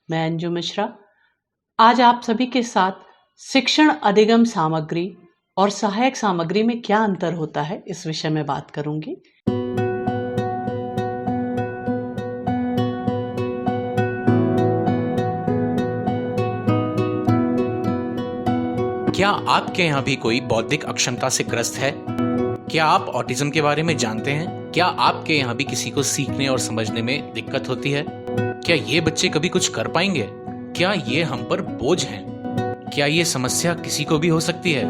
मैं अंजू मिश्रा आज आप सभी के साथ शिक्षण अधिगम सामग्री और सहायक सामग्री में क्या अंतर होता है इस विषय में बात करूंगी। क्या आपके यहाँ भी कोई बौद्धिक अक्षमता से ग्रस्त है? क्या आप ऑटिज्म के बारे में जानते हैं? क्या आपके यहाँ भी किसी को सीखने और समझने में दिक्कत होती है? क्या ये बच्चे कभी कुछ कर पाएंगे? क्या ये हम पर बोझ हैं? क्या ये समस्या किसी को भी हो सकती है?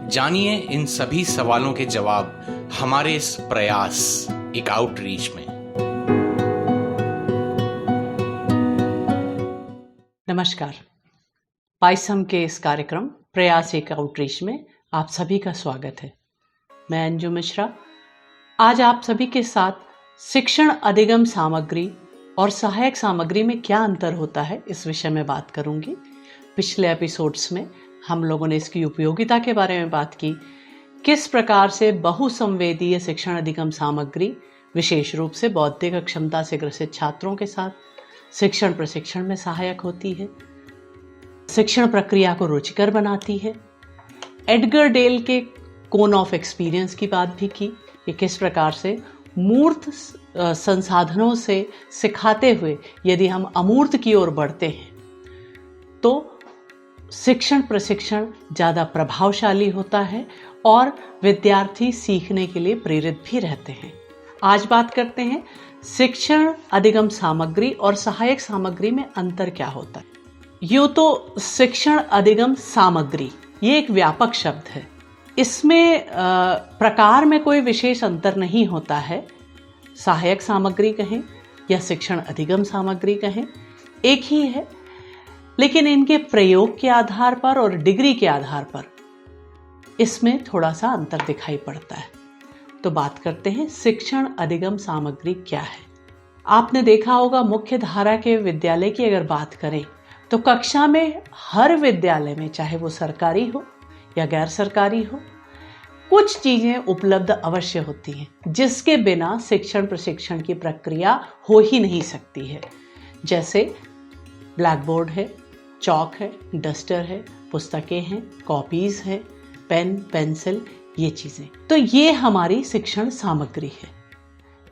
जानिए इन सभी सवालों के जवाब हमारे इस प्रयास एक आउटरीच में। नमस्कार, पाइसम के इस कार्यक्रम प्रयास एक आउटरीच में आप सभी का स्वागत है। मैं अंजू मिश्रा आज आप सभी के साथ शिक्षण अधिगम सामग्री और सहायक सामग्री में क्या अंतर होता है इस विषय में बात करूंगी। पिछले एपिसोड्स में हम लोगों ने इसकी उपयोगिता के बारे में बात की, किस प्रकार से बहुसंवेदीय शिक्षण अधिगम सामग्री विशेष रूप से बौद्धिक अक्षमता से ग्रसित छात्रों के साथ शिक्षण प्रशिक्षण में सहायक होती है, शिक्षण प्रक्रिया को रुचिकर बनाती है। एडगर डेल के कोन ऑफ एक्सपीरियंस की बात भी की कि किस प्रकार से मूर्त संसाधनों से सिखाते हुए यदि हम अमूर्त की ओर बढ़ते हैं तो शिक्षण प्रशिक्षण ज़्यादा प्रभावशाली होता है और विद्यार्थी सीखने के लिए प्रेरित भी रहते हैं। आज बात करते हैं शिक्षण अधिगम सामग्री और सहायक सामग्री में अंतर क्या होता है। यूँ तो शिक्षण अधिगम सामग्री ये एक व्यापक शब्द है, इसमें प्रकार में कोई विशेष अंतर नहीं होता है। सहायक सामग्री कहें या शिक्षण अधिगम सामग्री कहें एक ही है, लेकिन इनके प्रयोग के आधार पर और डिग्री के आधार पर इसमें थोड़ा सा अंतर दिखाई पड़ता है। तो बात करते हैं शिक्षण अधिगम सामग्री क्या है। आपने देखा होगा मुख्य धारा के विद्यालय की अगर बात करें तो कक्षा में हर विद्यालय में, चाहे वो सरकारी हो या गैर सरकारी हो, कुछ चीजें उपलब्ध अवश्य होती हैं जिसके बिना शिक्षण प्रशिक्षण की प्रक्रिया हो ही नहीं सकती है। जैसे ब्लैक बोर्ड है, चौक है, डस्टर है, पुस्तकें हैं, कॉपीज हैं, पेन, पेंसिल, ये चीजें। तो ये हमारी शिक्षण सामग्री है।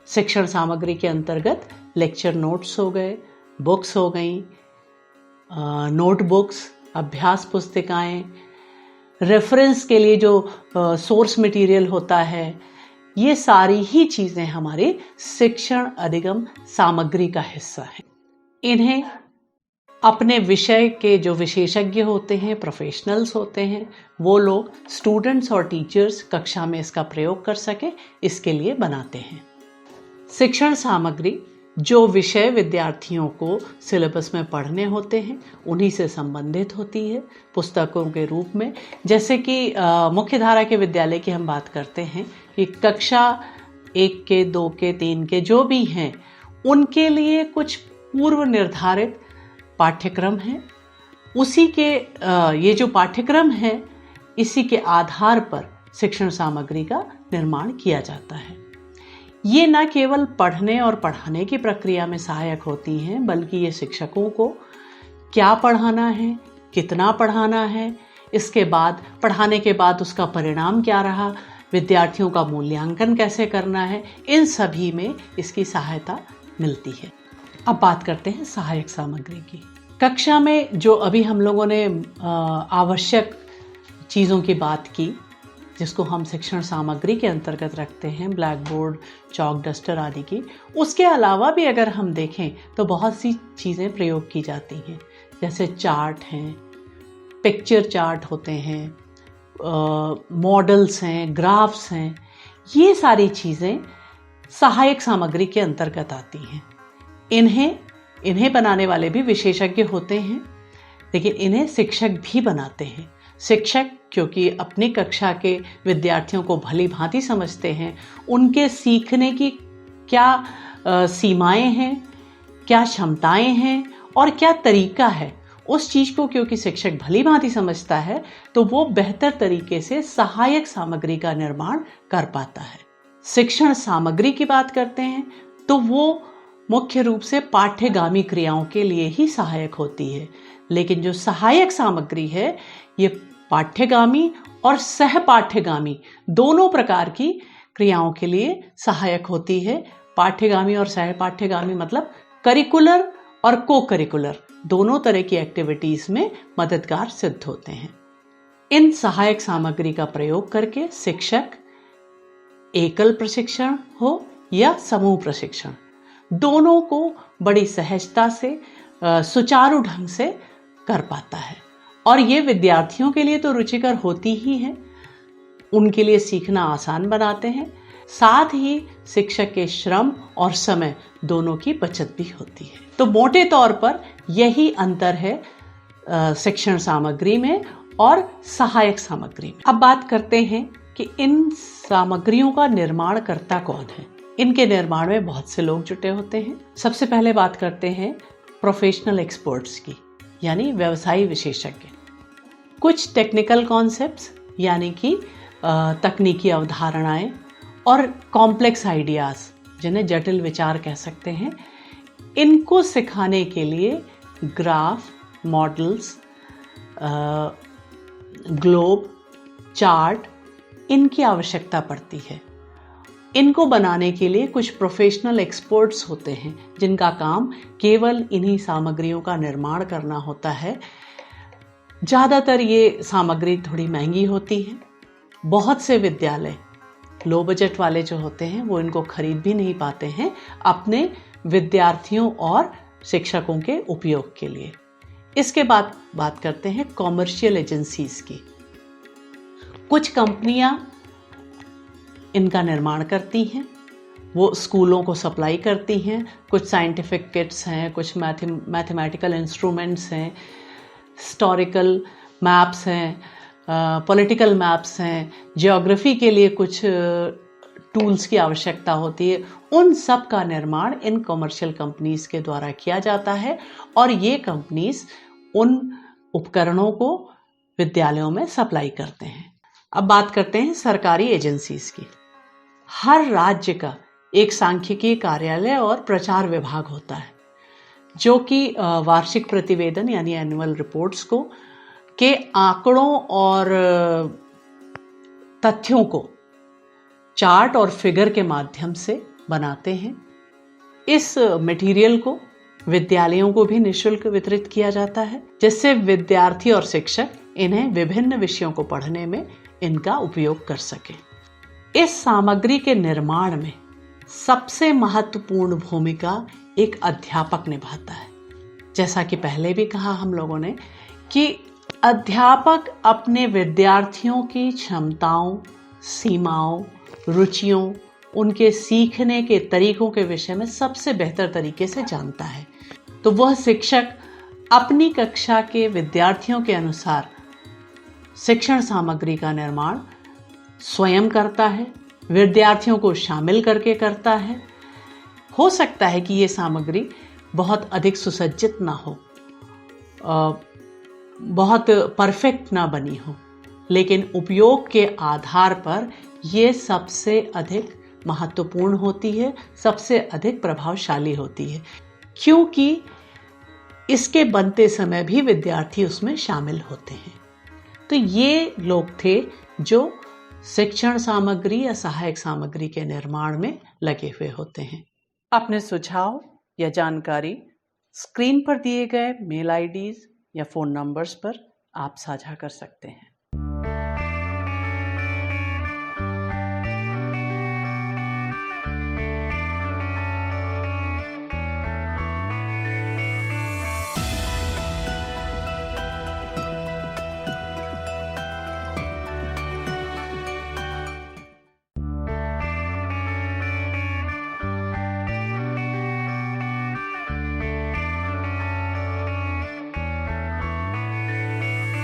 शिक्षण सामग्री के अंतर्गत लेक्चर नोट्स हो गए, बुक्स हो गई, नोटबुक्स, अभ्यास पुस्तिकाएं, रेफरेंस के लिए जो सोर्स मटेरियल होता है, ये सारी ही चीजें हमारे शिक्षण अधिगम सामग्री का हिस्सा हैं। इन्हें अपने विषय के जो विशेषज्ञ होते हैं, प्रोफेशनल्स होते हैं, वो लोग स्टूडेंट्स और टीचर्स कक्षा में इसका प्रयोग कर सके इसके लिए बनाते हैं। शिक्षण सामग्री जो विषय विद्यार्थियों को सिलेबस में पढ़ने होते हैं उन्हीं से संबंधित होती है पुस्तकों के रूप में। जैसे कि मुख्य के विद्यालय की हम बात करते हैं कि कक्षा 1 के 2 के 3 के जो भी हैं उनके लिए कुछ पूर्व निर्धारित पाठ्यक्रम है। उसी के ये जो पाठ्यक्रम है इसी के आधार पर शिक्षण सामग्री का निर्माण किया जाता है। ये न केवल पढ़ने और पढ़ाने की प्रक्रिया में सहायक होती हैं, बल्कि ये शिक्षकों को क्या पढ़ाना है, कितना पढ़ाना है, इसके बाद पढ़ाने के बाद उसका परिणाम क्या रहा, विद्यार्थियों का मूल्यांकन कैसे करना है, इन सभी में इसकी सहायता मिलती है। अब बात करते हैं सहायक सामग्री की। कक्षा में जो अभी हम लोगों ने आवश्यक चीज़ों की बात की जिसको हम शिक्षण सामग्री के अंतर्गत रखते हैं, ब्लैक बोर्ड, चौक, डस्टर आदि की, उसके अलावा भी अगर हम देखें तो बहुत सी चीज़ें प्रयोग की जाती हैं। जैसे चार्ट हैं, पिक्चर चार्ट होते हैं, मॉडल्स हैं, ग्राफ्स हैं, ये सारी चीज़ें सहायक सामग्री के अंतर्गत आती हैं। इन्हें बनाने वाले भी विशेषज्ञ होते हैं, लेकिन इन्हें शिक्षक भी बनाते हैं। शिक्षक क्योंकि अपनी कक्षा के विद्यार्थियों को भली भांति समझते हैं, उनके सीखने की क्या सीमाएं हैं, क्या क्षमताएं हैं और क्या तरीका है, उस चीज़ को क्योंकि शिक्षक भली भांति समझता है तो वो बेहतर तरीके से सहायक सामग्री का निर्माण कर पाता है। शिक्षण सामग्री की बात करते हैं तो वो मुख्य रूप से पाठ्यगामी क्रियाओं के लिए ही सहायक होती है, लेकिन जो सहायक सामग्री है ये पाठ्यगामी और सहपाठ्यगामी दोनों प्रकार की क्रियाओं के लिए सहायक होती है। पाठ्यगामी और सहपाठ्यगामी मतलब करिकुलर और को करिकुलर दोनों तरह की एक्टिविटीज में मददगार सिद्ध होते हैं। इन सहायक सामग्री का प्रयोग करके शिक्षक एकल प्रशिक्षण हो या समूह प्रशिक्षण दोनों को बड़ी सहजता से सुचारू ढंग से कर पाता है, और ये विद्यार्थियों के लिए तो रुचिकर होती ही है, उनके लिए सीखना आसान बनाते हैं, साथ ही शिक्षक के श्रम और समय दोनों की बचत भी होती है। तो मोटे तौर पर यही अंतर है शिक्षण सामग्री में और सहायक सामग्री में। अब बात करते हैं कि इन सामग्रियों का निर्माण करता कौन है। इनके निर्माण में बहुत से लोग जुटे होते हैं। सबसे पहले बात करते हैं प्रोफेशनल एक्सपर्ट्स की, यानी व्यवसायी विशेषज्ञ। कुछ टेक्निकल कॉन्सेप्ट्स यानी कि तकनीकी अवधारणाएं और कॉम्प्लेक्स आइडियाज जिन्हें जटिल विचार कह सकते हैं, इनको सिखाने के लिए ग्राफ, मॉडल्स, ग्लोब, चार्ट इनकी आवश्यकता पड़ती है। इनको बनाने के लिए कुछ प्रोफेशनल एक्सपर्ट्स होते हैं जिनका काम केवल इन्हीं सामग्रियों का निर्माण करना होता है। ज़्यादातर ये सामग्री थोड़ी महंगी होती है। बहुत से विद्यालय लो बजट वाले जो होते हैं वो इनको खरीद भी नहीं पाते हैं अपने विद्यार्थियों और शिक्षकों के उपयोग के लिए। इसके बाद बात करते हैं कॉमर्शियल एजेंसीज की। कुछ कंपनियां इनका निर्माण करती हैं, वो स्कूलों को सप्लाई करती हैं। कुछ साइंटिफिक किट्स हैं, कुछ मैथमेटिकल इंस्ट्रूमेंट्स हैं, हिस्टोरिकल मैप्स हैं, पॉलिटिकल मैप्स हैं, ज्योग्राफी के लिए कुछ टूल्स की आवश्यकता होती है। उन सब का निर्माण इन कॉमर्शियल कंपनीज के द्वारा किया जाता है और ये कंपनीज उन उपकरणों को विद्यालयों में सप्लाई करते हैं। अब बात करते हैं सरकारी एजेंसीज की। हर राज्य का एक सांख्यिकी कार्यालय और प्रचार विभाग होता है जो कि वार्षिक प्रतिवेदन यानी एनुअल रिपोर्ट्स को के आंकड़ों और तथ्यों को चार्ट और फिगर के माध्यम से बनाते हैं। इस मटेरियल को विद्यालयों को भी निःशुल्क वितरित किया जाता है, जिससे विद्यार्थी और शिक्षक इन्हें विभिन्न विषयों को पढ़ने में इनका उपयोग कर सकें। इस सामग्री के निर्माण में सबसे महत्वपूर्ण भूमिका एक अध्यापक निभाता है। जैसा कि पहले भी कहा हम लोगों ने कि अध्यापक अपने विद्यार्थियों की क्षमताओं, सीमाओं, रुचियों, उनके सीखने के तरीकों के विषय में सबसे बेहतर तरीके से जानता है। तो वह शिक्षक अपनी कक्षा के विद्यार्थियों के अनुसार शिक्षण सामग्री का निर्माण स्वयं करता है, विद्यार्थियों को शामिल करके करता है। हो सकता है कि ये सामग्री बहुत अधिक सुसज्जित ना हो, बहुत परफेक्ट ना बनी हो, लेकिन उपयोग के आधार पर ये सबसे अधिक महत्वपूर्ण होती है, सबसे अधिक प्रभावशाली होती है, क्योंकि इसके बनते समय भी विद्यार्थी उसमें शामिल होते हैं। तो ये लोग थे जो शिक्षण सामग्री या सहायक सामग्री के निर्माण में लगे हुए होते हैं। अपने सुझाव या जानकारी स्क्रीन पर दिए गए मेल आईडीज या फ़ोन नंबर्स पर आप साझा कर सकते हैं।